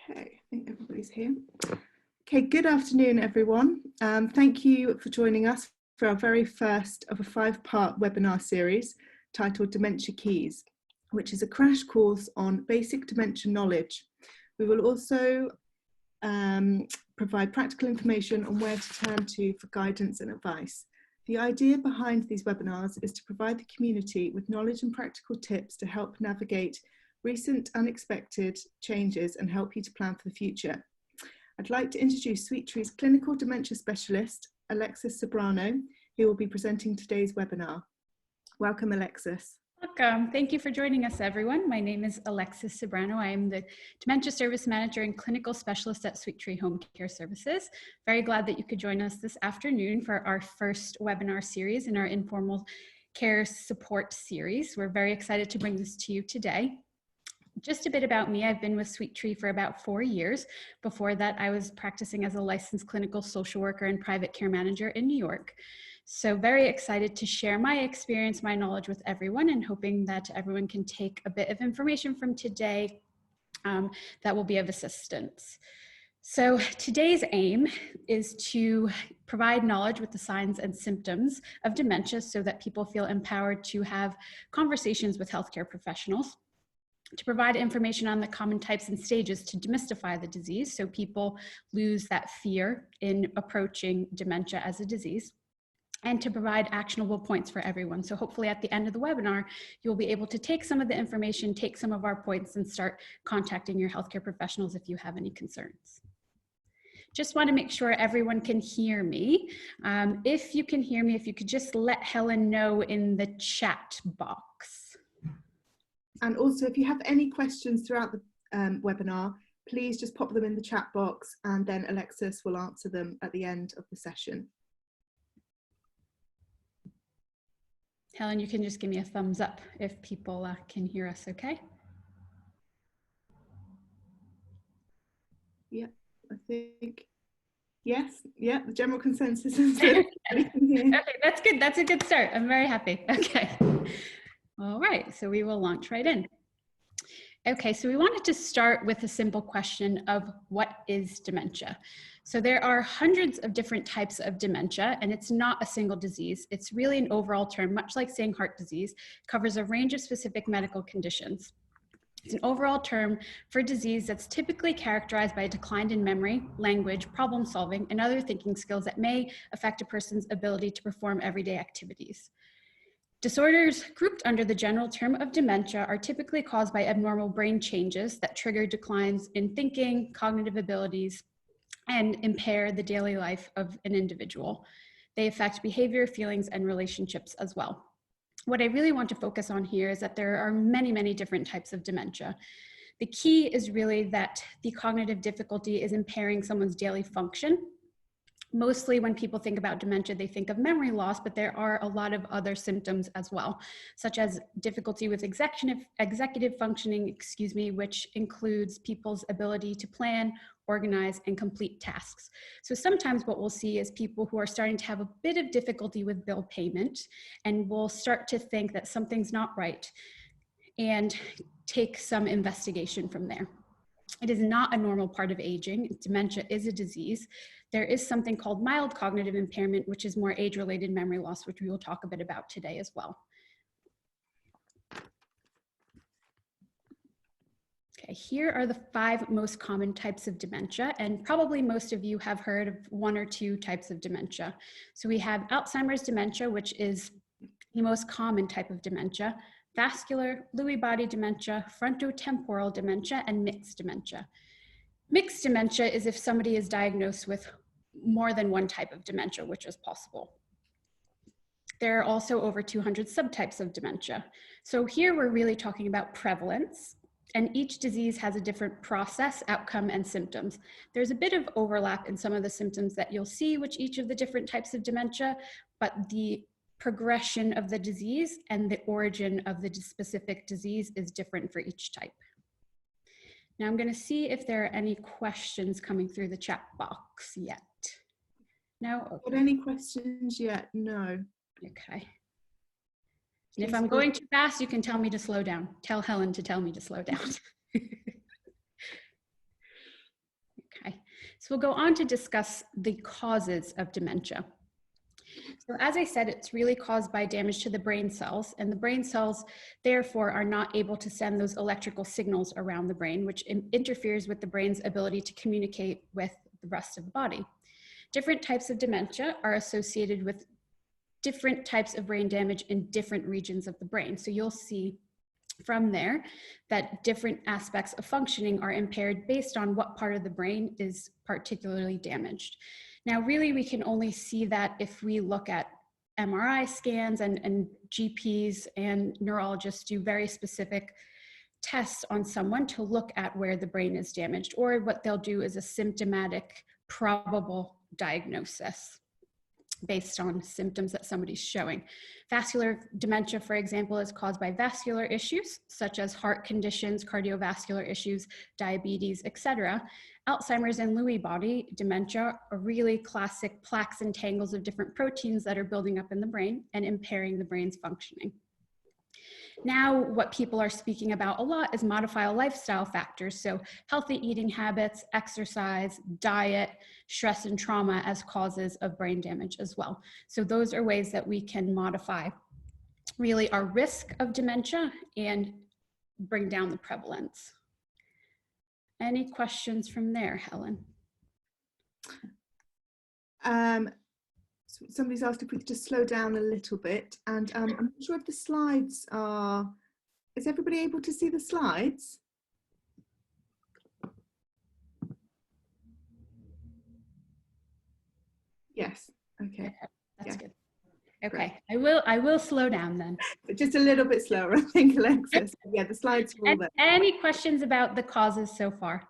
Okay, I think everybody's here. Okay, good afternoon, everyone. Thank you for joining us for our very first of a 5-part webinar series titled Dementia Keys, which is a crash course on basic dementia knowledge. We will also provide practical information on where to turn to for guidance and advice. The idea behind these webinars is to provide the community with knowledge and practical tips to help navigate recent unexpected changes and help you to plan for the future. I'd like to introduce Sweet Tree's clinical dementia specialist, Alexis Sobrano, who will be presenting today's webinar. Welcome, Alexis. Welcome. Thank you for joining us, everyone. My name is Alexis Sobrano. I am the Dementia Service Manager and Clinical Specialist at Sweet Tree Home Care Services. Very glad that you could join us this afternoon for our first webinar series in our informal care support series. We're very excited to bring this to you today. Just a bit about me. I've been with Sweet Tree for about 4 years. Before that, I was practicing as a licensed clinical social worker and private care manager in New York. So very excited to share my experience, my knowledge with everyone, and hoping that everyone can take a bit of information from today that will be of assistance. So today's aim is to provide knowledge with the signs and symptoms of dementia so that people feel empowered to have conversations with healthcare professionals, to provide information on the common types and stages to demystify the disease so people lose that fear in approaching dementia as a disease, and to provide actionable points for everyone. So hopefully at the end of the webinar, you'll be able to take some of the information, take some of our points, and start contacting your healthcare professionals if you have any concerns. Just want to make sure everyone can hear me. If you can hear me, if you could just let Helen know in the chat box. And also, if you have any questions throughout the webinar, please just pop them in the chat box and then Alexis will answer them at the end of the session. Helen, you can just give me a thumbs up if people can hear us, okay? Yeah, I think, yes, yeah, the general consensus is that Okay, that's good. That's a good start. I'm very happy. Okay. All right, so we will launch right in. Okay, so we wanted to start with a simple question of what is dementia? So there are hundreds of different types of dementia, and it's not a single disease. It's really an overall term, much like saying heart disease, covers a range of specific medical conditions. It's an overall term for disease that's typically characterized by a decline in memory, language, problem solving, and other thinking skills that may affect a person's ability to perform everyday activities. Disorders grouped under the general term of dementia are typically caused by abnormal brain changes that trigger declines in thinking, cognitive abilities, and impair the daily life of an individual. They affect behavior, feelings, and relationships as well. What I really want to focus on here is that there are many, many different types of dementia. The key is really that the cognitive difficulty is impairing someone's daily function. Mostly when people think about dementia, they think of memory loss, but there are a lot of other symptoms as well, such as difficulty with executive functioning, which includes people's ability to plan, organize, and complete tasks. So sometimes what we'll see is people who are starting to have a bit of difficulty with bill payment, and will start to think that something's not right and take some investigation from there. It is not a normal part of aging. Dementia is a disease. There is something called mild cognitive impairment, which is more age-related memory loss, which we will talk a bit about today as well. Okay, here are the 5 most common types of dementia, and probably most of you have heard of 1 or 2 types of dementia. So we have Alzheimer's dementia, which is the most common type of dementia, vascular, Lewy body dementia, frontotemporal dementia, and mixed dementia. Mixed dementia is if somebody is diagnosed with more than 1 type of dementia, which is possible. There are also over 200 subtypes of dementia. So here we're really talking about prevalence, and each disease has a different process, outcome, and symptoms. There's a bit of overlap in some of the symptoms that you'll see with each of the different types of dementia, but the progression of the disease and the origin of the specific disease is different for each type. Now I'm going to see if there are any questions coming through the chat box yet. No? Okay. Got any questions yet? No. Okay. And if I'm going too fast, you can tell me to slow down. Tell Helen to tell me to slow down. So we'll go on to discuss the causes of dementia. So as I said, it's really caused by damage to the brain cells, and the brain cells therefore are not able to send those electrical signals around the brain, which interferes with the brain's ability to communicate with the rest of the body. Different types of dementia are associated with different types of brain damage in different regions of the brain. So you'll see from there that different aspects of functioning are impaired based on what part of the brain is particularly damaged. Now, really, we can only see that if we look at MRI scans, and GPs and neurologists do very specific tests on someone to look at where the brain is damaged, or what they'll do is a symptomatic probable diagnosis based on symptoms that somebody's showing. Vascular dementia, for example, is caused by vascular issues such as heart conditions, cardiovascular issues, diabetes, etc. Alzheimer's and Lewy body dementia are really classic plaques and tangles of different proteins that are building up in the brain and impairing the brain's functioning. Now, what people are speaking about a lot is modifiable lifestyle factors. So healthy eating habits, exercise, diet, stress and trauma as causes of brain damage as well. So those are ways that we can modify really our risk of dementia and bring down the prevalence. Any questions from there, Helen? Somebody's asked if we could just slow down a little bit, and I'm not sure if the slides are, is everybody able to see the slides? Yes, okay. That's yeah. good. Okay, great. I will slow down then. But just a little bit slower, I think, Alexis. Yeah, the slides are all there. Any questions about the causes so far?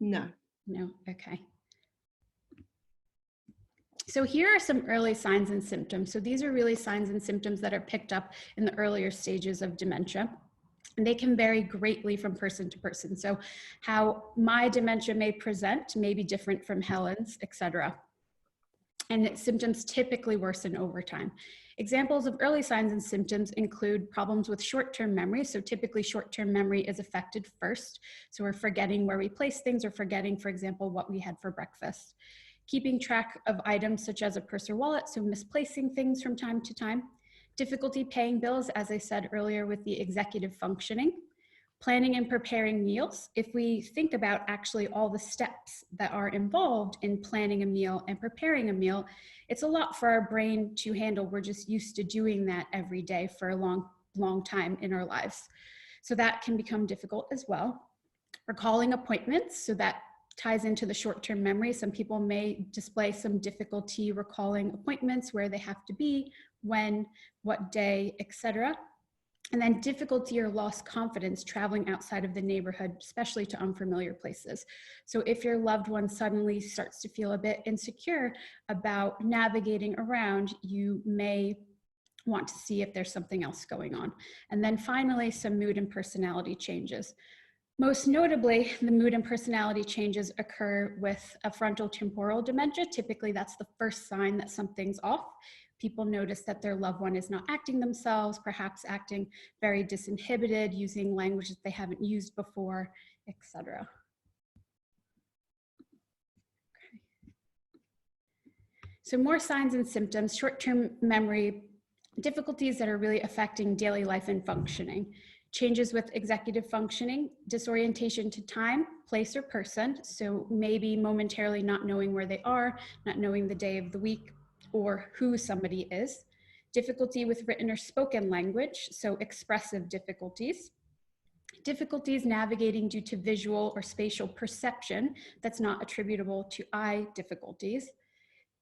No. No, okay. So here are some early signs and symptoms. So these are really signs and symptoms that are picked up in the earlier stages of dementia. And they can vary greatly from person to person. So how my dementia may present may be different from Helen's, etc. And symptoms typically worsen over time. Examples of early signs and symptoms include problems with short-term memory. So typically short-term memory is affected first. So we're forgetting where we place things, or forgetting, for example, what we had for breakfast. Keeping track of items such as a purse or wallet, so misplacing things from time to time. Difficulty paying bills, as I said earlier, with the executive functioning. Planning and preparing meals. If we think about actually all the steps that are involved in planning a meal and preparing a meal, it's a lot for our brain to handle. We're just used to doing that every day for a long time in our lives. So that can become difficult as well. Recalling appointments, so that ties into the short-term memory. Some people may display some difficulty recalling appointments, where they have to be, when, what day, etc. And then difficulty or lost confidence traveling outside of the neighborhood, especially to unfamiliar places. So if your loved one suddenly starts to feel a bit insecure about navigating around, you may want to see if there's something else going on. And then finally, some mood and personality changes. Most notably, the mood and personality changes occur with a frontotemporal dementia. Typically, that's the first sign that something's off. People notice that their loved one is not acting themselves, perhaps acting very disinhibited, using language that they haven't used before, etc. Okay. So more signs and symptoms: short-term memory, difficulties that are really affecting daily life and functioning. Changes with executive functioning, disorientation to time, place, or person. So maybe momentarily not knowing where they are, not knowing the day of the week or who somebody is. Difficulty with written or spoken language, so expressive difficulties. Difficulties navigating due to visual or spatial perception that's not attributable to eye difficulties.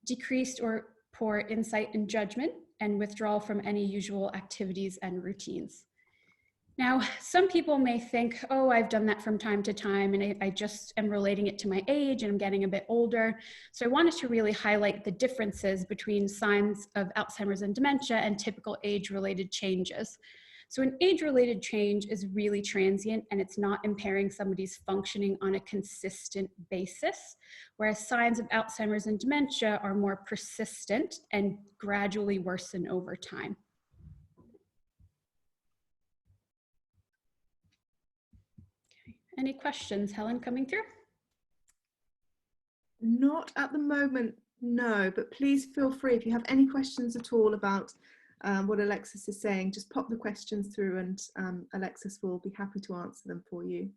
Decreased or poor insight and judgment, and withdrawal from any usual activities and routines. Now, some people may think, oh, I've done that from time to time, and I just am relating it to my age, and I'm getting a bit older. So I wanted to really highlight the differences between signs of Alzheimer's and dementia and typical age-related changes. So an age-related change is really transient, and it's not impairing somebody's functioning on a consistent basis, whereas signs of Alzheimer's and dementia are more persistent and gradually worsen over time. Any questions, Helen, coming through? Not at the moment, no, but please feel free if you have any questions at all about what Alexis is saying, just pop the questions through and Alexis will be happy to answer them for you.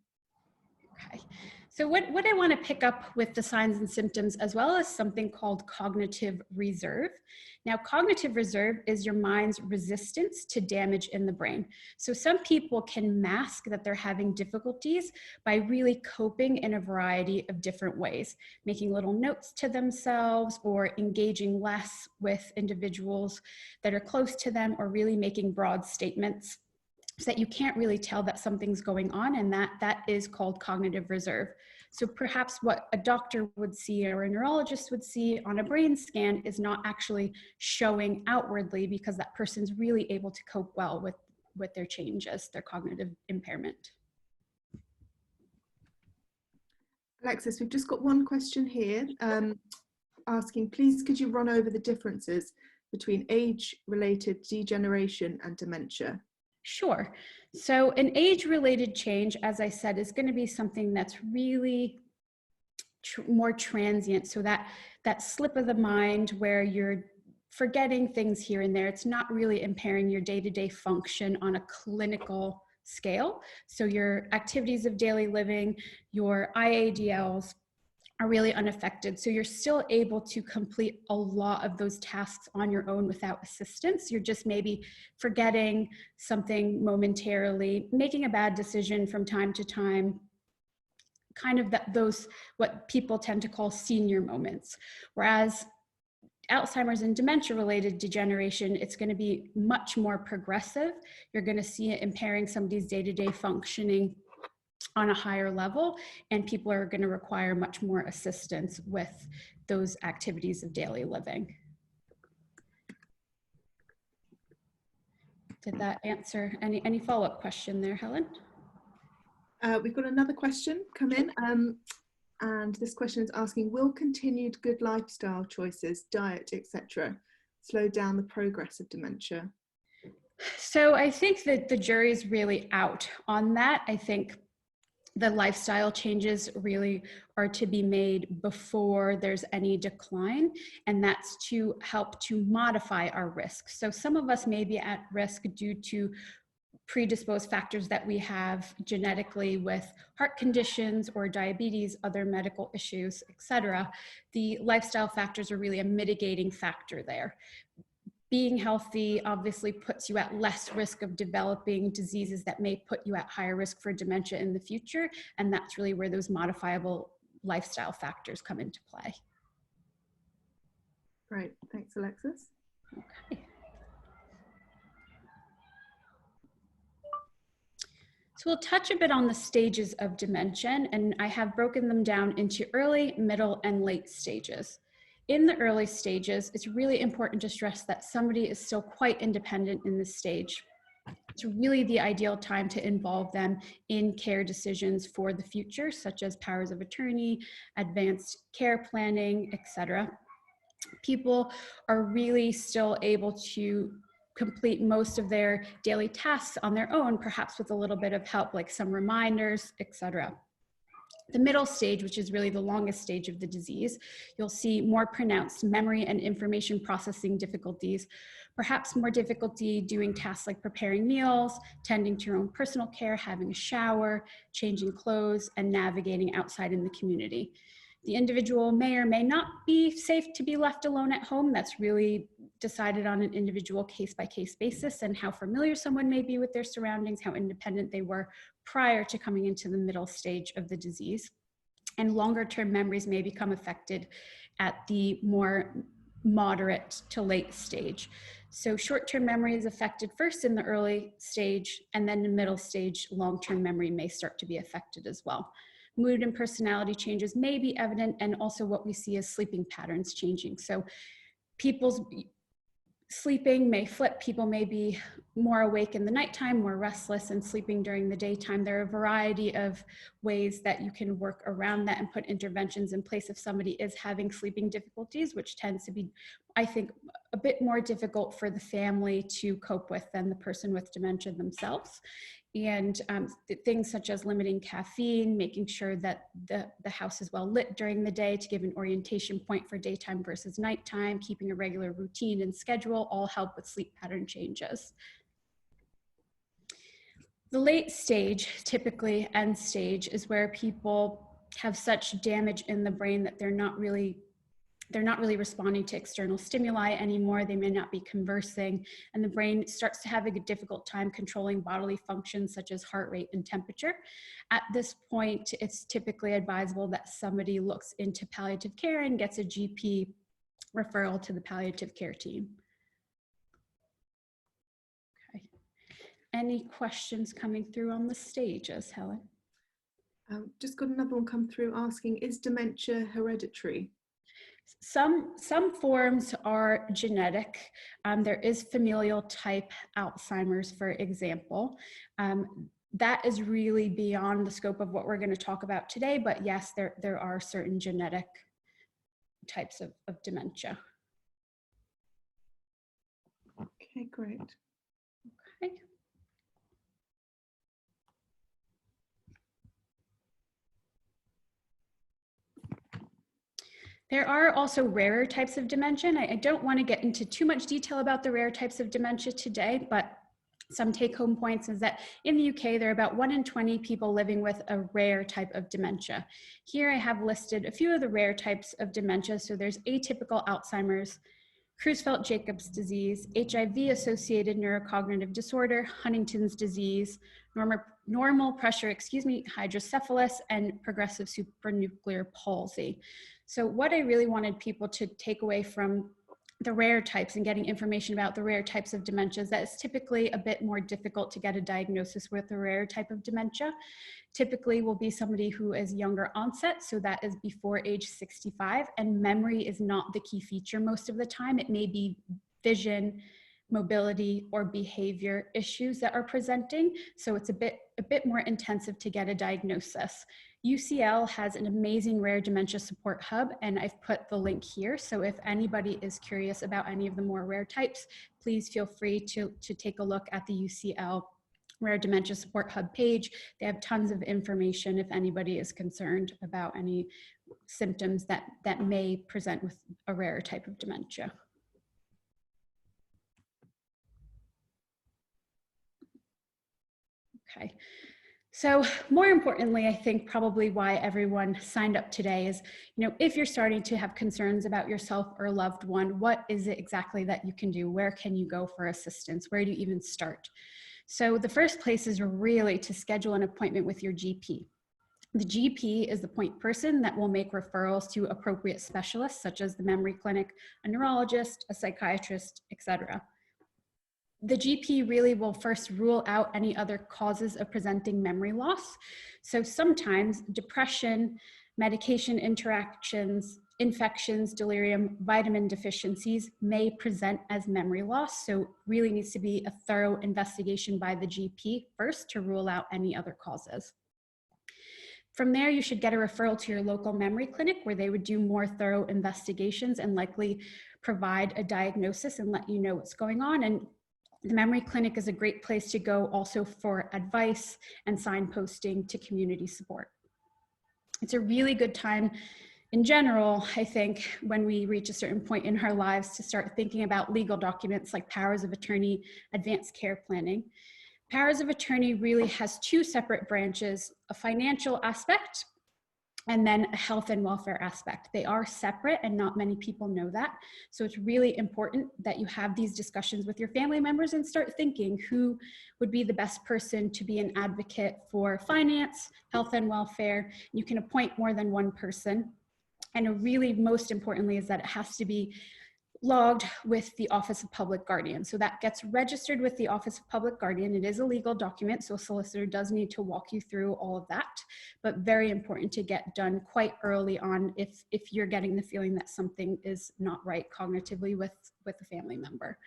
Okay, so what I want to pick up with the signs and symptoms, as well as something called cognitive reserve. Now, cognitive reserve is your mind's resistance to damage in the brain. So some people can mask that they're having difficulties by really coping in a variety of different ways, making little notes to themselves or engaging less with individuals that are close to them, or really making broad statements so that you can't really tell that something's going on, and that is called cognitive reserve. So perhaps what a doctor would see or a neurologist would see on a brain scan is not actually showing outwardly, because that person's really able to cope well with their changes, their cognitive impairment. Alexis, we've just got one question here asking, please could you run over the differences between age-related degeneration and dementia? Sure. So an age-related change, as I said, is going to be something that's really more transient. So that slip of the mind where you're forgetting things here and there, it's not really impairing your day-to-day function on a clinical scale. So your activities of daily living, your IADLs, are really unaffected. So you're still able to complete a lot of those tasks on your own without assistance. You're just maybe forgetting something momentarily, making a bad decision from time to time, kind of those what people tend to call senior moments. Whereas Alzheimer's and dementia-related degeneration, it's going to be much more progressive. You're going to see it impairing somebody's day-to-day functioning on a higher level, and people are going to require much more assistance with those activities of daily living. Did that answer any follow-up question there, Helen? We've got another question come in, and this question is asking, will continued good lifestyle choices, diet, etc., slow down the progress of dementia? So I think that the jury is really out on that. I think the lifestyle changes really are to be made before there's any decline, and that's to help to modify our risk. So some of us may be at risk due to predisposed factors that we have genetically with heart conditions or diabetes, other medical issues, etc. The lifestyle factors are really a mitigating factor there. Being healthy obviously puts you at less risk of developing diseases that may put you at higher risk for dementia in the future. And that's really where those modifiable lifestyle factors come into play. Great, thanks, Alexis. Okay. So we'll touch a bit on the stages of dementia, and I have broken them down into early, middle, and late stages. In the early stages, it's really important to stress that somebody is still quite independent in this stage. It's really the ideal time to involve them in care decisions for the future, such as powers of attorney, advanced care planning, etc. People are really still able to complete most of their daily tasks on their own, perhaps with a little bit of help, like some reminders, etc. The middle stage, which is really the longest stage of the disease, you'll see more pronounced memory and information processing difficulties, perhaps more difficulty doing tasks like preparing meals, tending to your own personal care, having a shower, changing clothes, and navigating outside in the community. The individual may or may not be safe to be left alone at home. That's really decided on an individual case-by-case basis, and how familiar someone may be with their surroundings, how independent they were prior to coming into the middle stage of the disease. And longer-term memories may become affected at the more moderate to late stage. So short-term memory is affected first in the early stage, and then in the middle stage, long-term memory may start to be affected as well. Mood and personality changes may be evident, and also what we see is sleeping patterns changing. So people's sleeping may flip. People may be more awake in the nighttime, more restless, and sleeping during the daytime. There are a variety of ways that you can work around that and put interventions in place if somebody is having sleeping difficulties, which tends to be, I think, a bit more difficult for the family to cope with than the person with dementia themselves. and things such as limiting caffeine, making sure that the house is well lit during the day to give an orientation point for daytime versus nighttime, keeping a regular routine and schedule all help with sleep pattern changes. The late stage, typically end stage, is where people have such damage in the brain that they're not really responding to external stimuli anymore. They may not be conversing, and the brain starts to have a difficult time controlling bodily functions such as heart rate and temperature. At this point, it's typically advisable that somebody looks into palliative care and gets a GP referral to the palliative care team. Okay. Any questions coming through on the stages, Helen? Just got another one come through asking, is dementia hereditary? Some forms are genetic. There is familial type Alzheimer's, for example. That is really beyond the scope of what we're going to talk about today, but yes, there are certain genetic types of dementia. Okay, great. Okay. There are also rarer types of dementia. I don't want to get into too much detail about the rare types of dementia today, but some take-home points is that in the UK, there are about 1 in 20 people living with a rare type of dementia. Here I have listed a few of the rare types of dementia. So there's atypical Alzheimer's, Creutzfeldt-Jacobs disease, HIV-associated neurocognitive disorder, Huntington's disease, normal pressure, hydrocephalus, and progressive supranuclear palsy. So what I really wanted people to take away from the rare types and getting information about the rare types of dementia is that it's typically a bit more difficult to get a diagnosis with a rare type of dementia. Typically will be somebody who is younger onset, so that is before age 65, and memory is not the key feature most of the time. It may be vision, mobility, or behavior issues that are presenting, so it's a bit more intensive to get a diagnosis. UCL has an amazing rare dementia support hub, and I've put the link here. So if anybody is curious about any of the more rare types, please feel free to take a look at the UCL Rare Dementia Support Hub page. They have tons of information if anybody is concerned about any symptoms that may present with a rare type of dementia. Okay. So more importantly, I think probably why everyone signed up today is, if you're starting to have concerns about yourself or a loved one, what is it exactly that you can do? Where can you go for assistance? Where do you even start? So the first place is really to schedule an appointment with your GP. The GP is the point person that will make referrals to appropriate specialists, such as the memory clinic, a neurologist, a psychiatrist, etc. The GP really will first rule out any other causes of presenting memory loss. So sometimes depression, medication interactions, infections, delirium, vitamin deficiencies may present as memory loss. So really needs to be a thorough investigation by the GP first to rule out any other causes. From there, you should get a referral to your local memory clinic where they would do more thorough investigations and likely provide a diagnosis and let you know what's going on. And the memory clinic is a great place to go also for advice and signposting to community support. It's a really good time in general, I think, when we reach a certain point in our lives to start thinking about legal documents like powers of attorney, advanced care planning. Powers of attorney really has two separate branches, a financial aspect and then a health and welfare aspect. They are separate and not many people know that. So it's really important that you have these discussions with your family members and start thinking who would be the best person to be an advocate for finance, health and welfare. You can appoint more than one person. And really most importantly is that it has to be logged with the Office of Public Guardian. So that gets registered with the Office of Public Guardian. It is a legal document, so a solicitor does need to walk you through all of that, but very important to get done quite early on if you're getting the feeling that something is not right cognitively with a family member.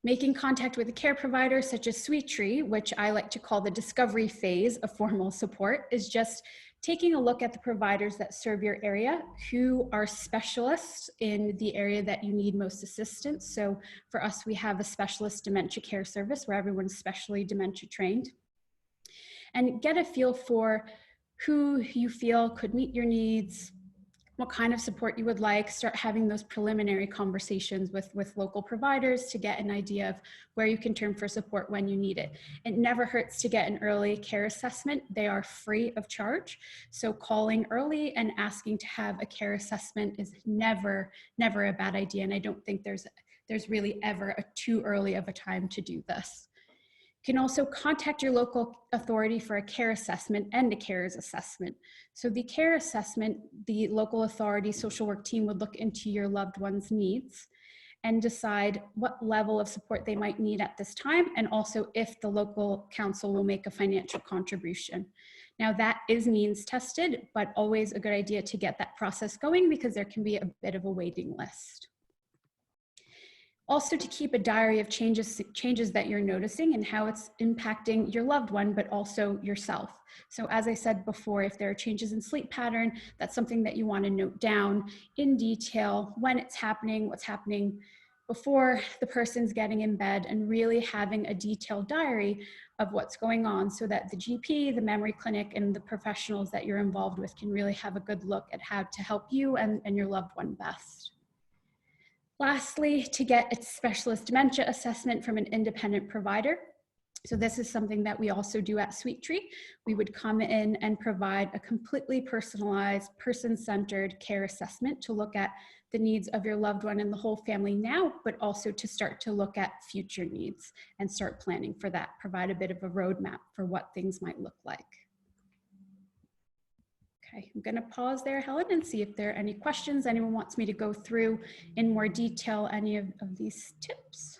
Making contact with a care provider such as Sweet Tree, which I like to call the discovery phase of formal support, is just taking a look at the providers that serve your area, who are specialists in the area that you need most assistance. So for us, we have a specialist dementia care service where everyone's specially dementia trained. and get a feel for who you feel could meet your needs, what kind of support you would like. Start having those preliminary conversations with local providers to get an idea of where you can turn for support when you need it. It never hurts to get an early care assessment. They are free of charge. So calling early and asking to have a care assessment is never a bad idea. And I don't think there's really ever a too early of a time to do this. You can also contact your local authority for a care assessment and a CARES assessment. So the care assessment, the local authority social work team would look into your loved one's needs and decide what level of support they might need at this time, and also if the local council will make a financial contribution. Now that is means tested, but always a good idea to get that process going because there can be a bit of a waiting list. Also to keep a diary of changes that you're noticing and how it's impacting your loved one, but also yourself. So as I said before, if there are changes in sleep pattern, that's something that you want to note down in detail, when it's happening, what's happening before the person's getting in bed, and really having a detailed diary of what's going on so that the GP, the memory clinic, and the professionals that you're involved with can really have a good look at how to help you and your loved one best. Lastly, to get a specialist dementia assessment from an independent provider. So this is something that we also do at Sweet Tree. We would come in and provide a completely personalized, person-centered care assessment to look at the needs of your loved one and the whole family now, but also to start to look at future needs and start planning for that, provide a bit of a roadmap for what things might look like. Okay, I'm going to pause there, Helen, and see if there are any questions. Anyone wants me to go through in more detail any of these tips?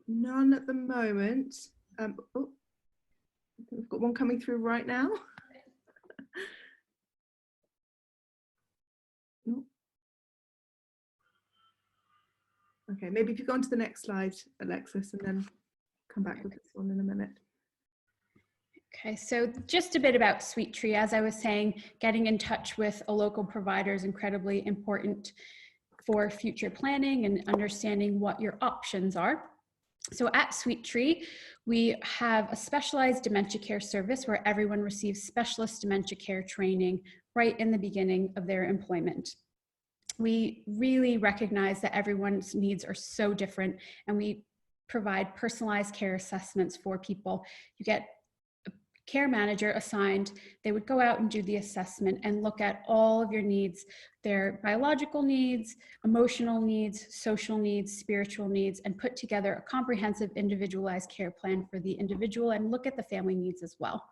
None at the moment. Oh, we've got one coming through right now. No. Okay, maybe if you go on to the next slide, Alexis, and then come back with this one in a minute. Okay, so just a bit about Sweet Tree. As I was saying, getting in touch with a local provider is incredibly important for future planning and understanding what your options are. So at Sweet Tree, we have a specialized dementia care service where everyone receives specialist dementia care training right in the beginning of their employment. We really recognize that everyone's needs are so different, and we provide personalized care assessments for people. You get a care manager assigned. They would go out and do the assessment and look at all of your needs, their biological needs, emotional needs, social needs, spiritual needs, and put together a comprehensive individualized care plan for the individual and look at the family needs as well.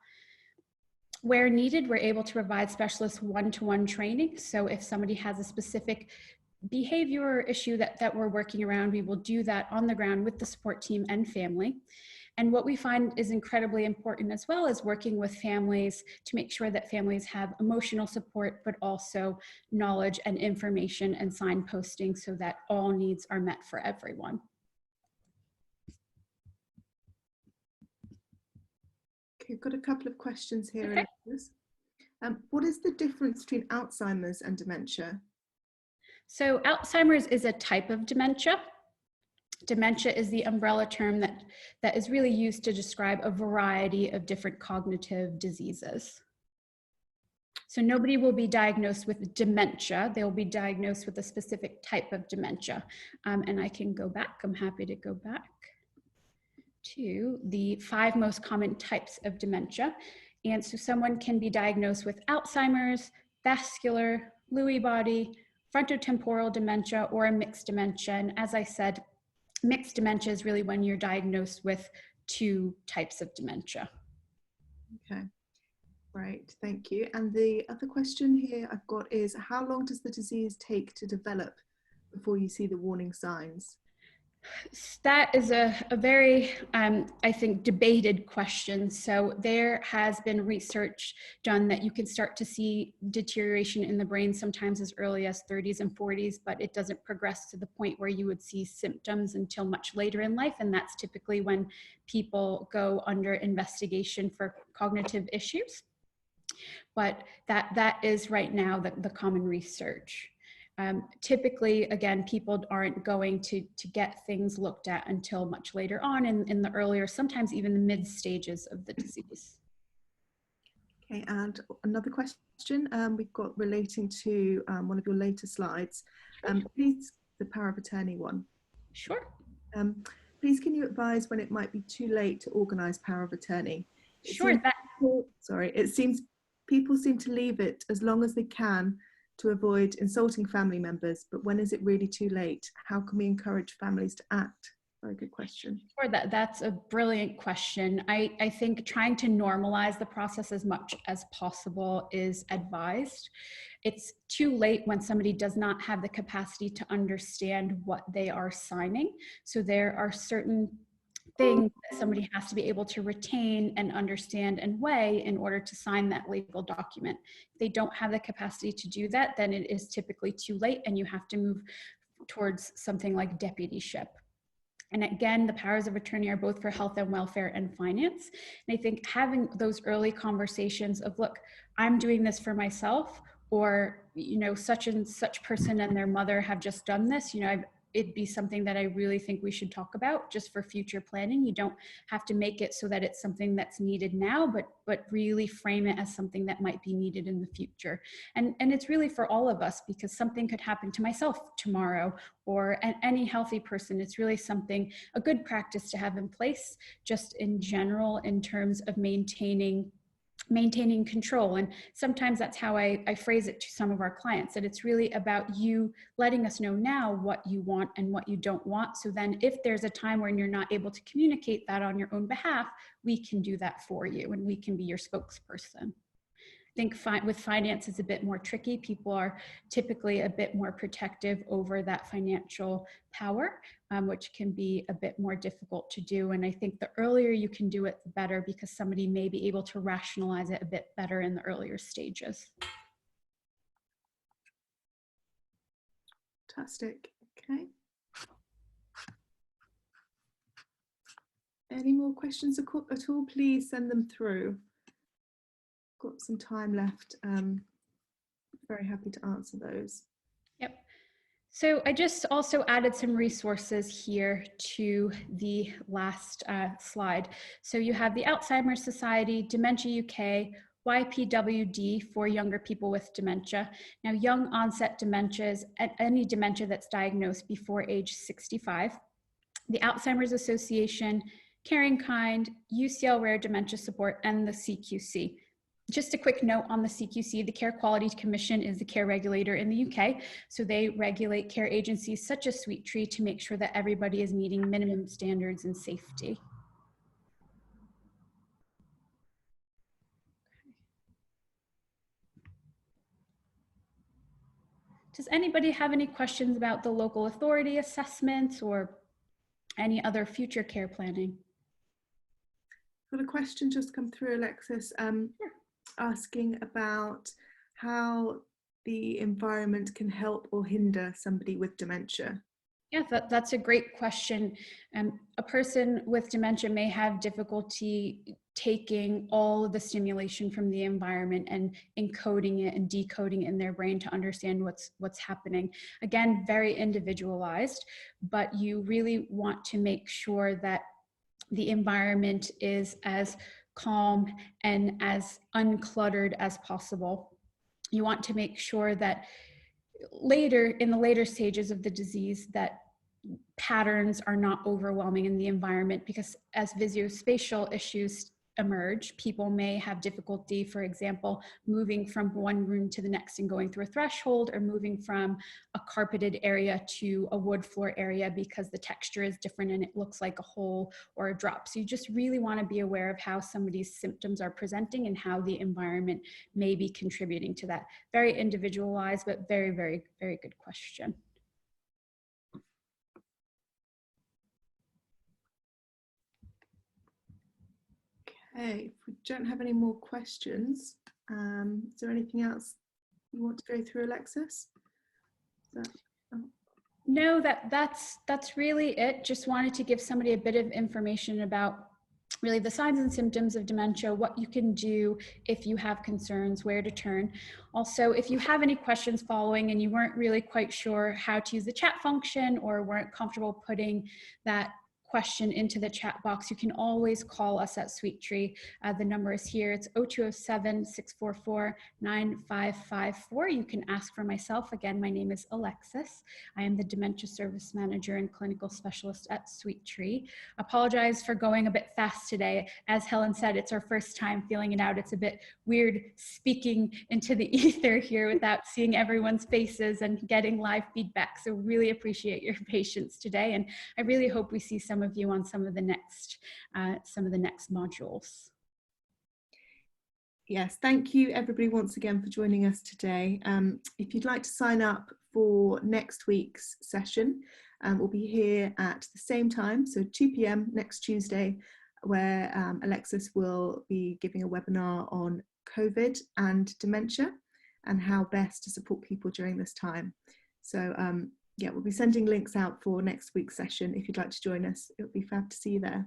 Where needed, we're able to provide specialist one-to-one training. So if somebody has a specific behavior or issue that we're working around, we will do that on the ground with the support team and family. And what we find is incredibly important as well is working with families to make sure that families have emotional support, but also knowledge and information and signposting so that all needs are met for everyone. Okay, I've got a couple of questions here. Okay. What is the difference between Alzheimer's and dementia? So Alzheimer's is a type of dementia. Dementia is the umbrella term that is really used to describe a variety of different cognitive diseases. So nobody will be diagnosed with dementia. They'll be diagnosed with a specific type of dementia. And I can go back. I'm happy to go back to the 5 most common types of dementia. And so someone can be diagnosed with Alzheimer's, vascular, Lewy body, frontotemporal dementia, or a mixed dementia. And as I said, mixed dementia is really when you're diagnosed with 2 types of dementia. Okay, right, thank you. And the other question here I've got is, how long does the disease take to develop before you see the warning signs? That is a very, I think, debated question. So there has been research done that you can start to see deterioration in the brain sometimes as early as 30s and 40s, but it doesn't progress to the point where you would see symptoms until much later in life. And that's typically when people go under investigation for cognitive issues. But that is right now the common research. Typically, again, people aren't going to get things looked at until much later on in the earlier, sometimes even the mid stages of the disease. Okay, and another question we've got relating to one of your later slides. Please, the power of attorney one. Sure. Please, can you advise when it might be too late to organise power of attorney? Sure. It seems people seem to leave it as long as they can to avoid insulting family members, but when is it really too late? How can we encourage families to act? Very good question. Sure, that's a brilliant question. I think trying to normalize the process as much as possible is advised. It's too late when somebody does not have the capacity to understand what they are signing. So there are certain things that somebody has to be able to retain and understand and weigh in order to sign that legal document. If they don't have the capacity to do that, then it is typically too late and you have to move towards something like deputyship. And again, the powers of attorney are both for health and welfare and finance. And I think having those early conversations of, look, I'm doing this for myself, or, you know, such and such person and their mother have just done this, you know, it'd be something that I really think we should talk about just for future planning. You don't have to make it so that it's something that's needed now, but really frame it as something that might be needed in the future. And it's really for all of us, because something could happen to myself tomorrow or any healthy person. It's really something, a good practice to have in place just in general in terms of maintaining control. And sometimes that's how I phrase it to some of our clients, that it's really about you letting us know now what you want and what you don't want. So then if there's a time when you're not able to communicate that on your own behalf, we can do that for you and we can be your spokesperson. I think with finance is a bit more tricky. People are typically a bit more protective over that financial power, which can be a bit more difficult to do. And I think the earlier you can do it, the better, because somebody may be able to rationalize it a bit better in the earlier stages. Fantastic. Okay. Any more questions at all? Please send them through. Got some time left. Very happy to answer those. Yep. So I just also added some resources here to the last slide. So you have the Alzheimer's Society, Dementia UK, YPWD for younger people with dementia. Now, young onset dementia is any dementia that's diagnosed before age 65. The Alzheimer's Association, Caring Kind, UCL Rare Dementia Support, and the CQC. Just a quick note on the CQC, the Care Quality Commission is the care regulator in the UK. So they regulate care agencies such as Sweet Tree to make sure that everybody is meeting minimum standards in safety. Does anybody have any questions about the local authority assessments or any other future care planning? Got a question just come through, Alexis. Sure. Asking about how the environment can help or hinder somebody with dementia. Yeah, that's a great question. A person with dementia may have difficulty taking all of the stimulation from the environment and encoding it and decoding it in their brain to understand what's happening. Again, very individualized, but you really want to make sure that the environment is as calm and as uncluttered as possible. You want to make sure that in the later stages of the disease, that patterns are not overwhelming in the environment, because as visuospatial issues emerge, people may have difficulty, for example, moving from one room to the next and going through a threshold, or moving from a carpeted area to a wood floor area because the texture is different and it looks like a hole or a drop. So you just really want to be aware of how somebody's symptoms are presenting and how the environment may be contributing to that. Very individualized, but very, very, very good question. Okay, if we don't have any more questions, is there anything else you want to go through, Alexis? No, that's really it. Just wanted to give somebody a bit of information about really the signs and symptoms of dementia, what you can do if you have concerns, where to turn. Also, if you have any questions following and you weren't really quite sure how to use the chat function or weren't comfortable putting that question into the chat box, you can always call us at Sweet Tree. The number is here. It's 0207-644-9554. You can ask for myself. Again, my name is Alexis. I am the Dementia Service Manager and Clinical Specialist at Sweet Tree. Apologize for going a bit fast today. As Helen said, it's our first time feeling it out. It's a bit weird speaking into the ether here without seeing everyone's faces and getting live feedback. So really appreciate your patience today. And I really hope we see some of you on some of the next modules. Yes, thank you everybody once again for joining us today. If you'd like to sign up for next week's session, we'll be here at the same time, so 2 p.m. next Tuesday, where Alexis will be giving a webinar on COVID and dementia and how best to support people during this time. So yeah, we'll be sending links out for next week's session. If you'd like to join us, it would be fab to see you there.